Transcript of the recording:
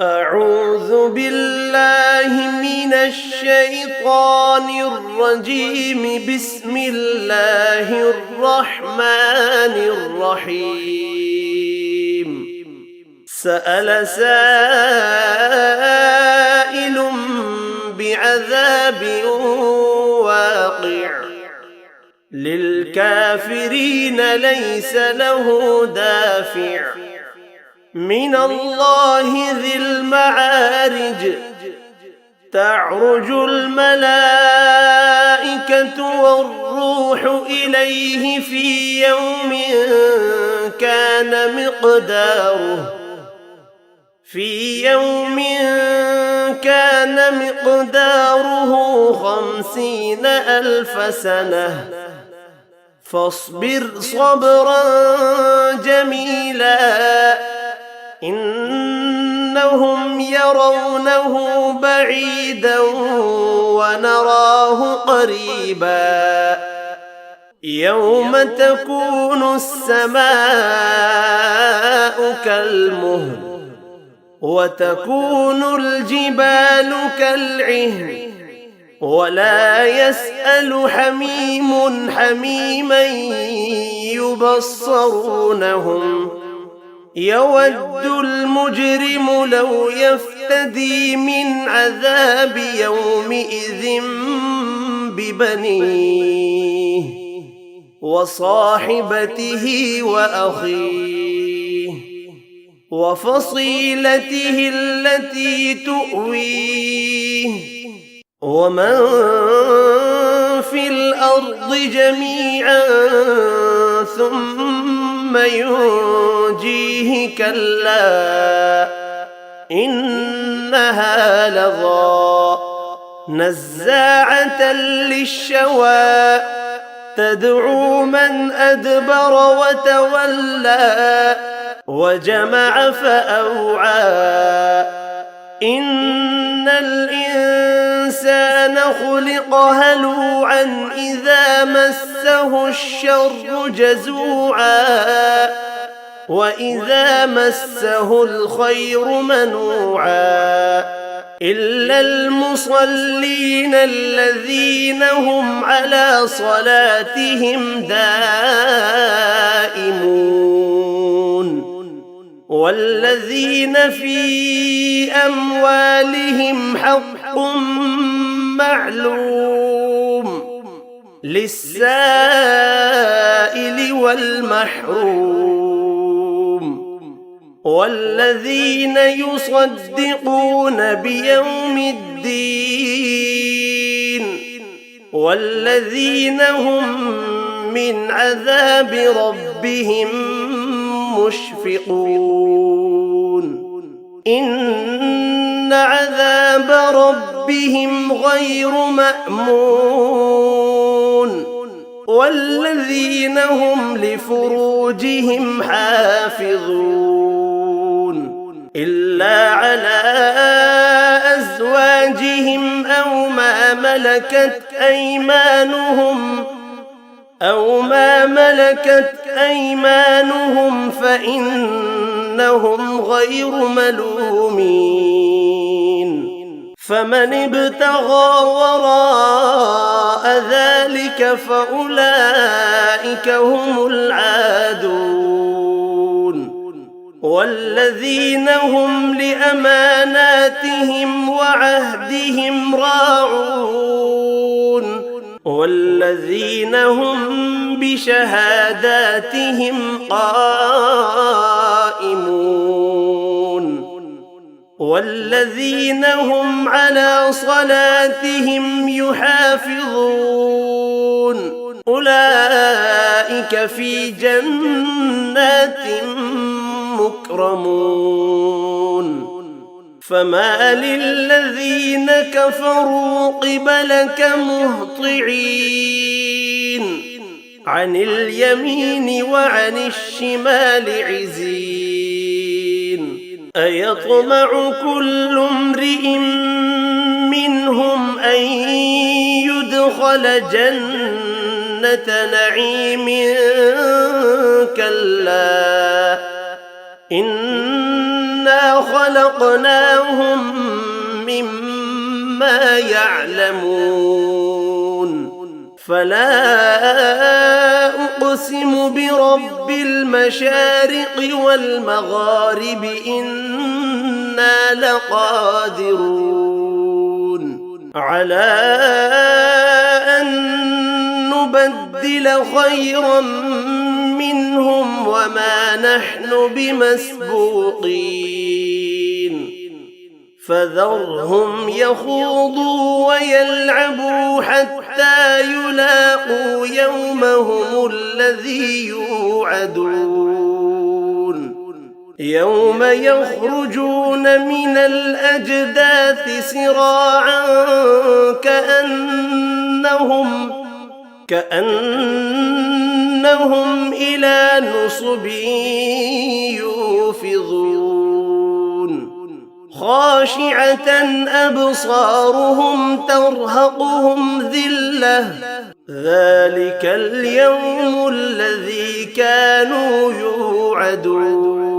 أعوذ بالله من الشيطان الرجيم. بسم الله الرحمن الرحيم. سأل سائل بعذاب واقع للكافرين ليس له دافع من الله ذي المعارج. تعرج الملائكة والروح إليه في يوم كان مقداره 50,000 سنة. فاصبر صبرا جميلا إنهم يرونه بعيدا ونراه قريبا. يوم تكون السماء كالمهل وتكون الجبال كالعهن ولا يسأل حميم حميما يبصرونهم. يود المجرم لو يفتدي من عذاب يومئذ ببنيه وصاحبته وأخيه وفصيلته التي تؤويه ومن في الأرض جميعا ثم ينجيه. كلا إنها لظى نزاعة للشوى تدعو من أدبر وتولى وجمع فأوعى. إن الإنسان خلق هلوعا إذا مسه الشر جزوعا وإذا مسه الخير منوعا. إلا المصلين الذين هم على صلاتهم دائمون والذين في أموالهم حق معلوم للسائل والمحروم. والذين يصدقون بيوم الدين والذين هم من عذاب ربهم مشفقون. إن عذاب ربهم غير مأمون. والذين هم لفروجهم حافظون إلا على أزواجهم أو ما ملكت أيمانهم فإنهم غير ملومين. فمن ابتغى وراء ذلك فأولئك هم العادون. والذين هم لأماناتهم وعهدهم راعون والذين هم بشهاداتهم قائمون والذين هم على صلاتهم يحافظون. أولئك في جنات مكرمون. فما للذين كفروا قبلك مهطعين عن اليمين وعن الشمال عزين. أيطمع كل امرئ منهم أن يدخل جنة نعيم؟ كلا إنها إنا خلقناهم مما يعلمون فلا أقسم برب المشارق والمغارب إنا لقادرون على أن نبدل خيرا منهم وما نحن بمسبوقين فذرهم يخوضوا ويلعبوا حتى يلاقوا يومهم الذي يوعدون يوم يخرجون من الأجداث سراعا كأنهم إلى نصب يوفضون خاشعة أبصارهم ترهقهم ذلة ذلك اليوم الذي كانوا يوعدون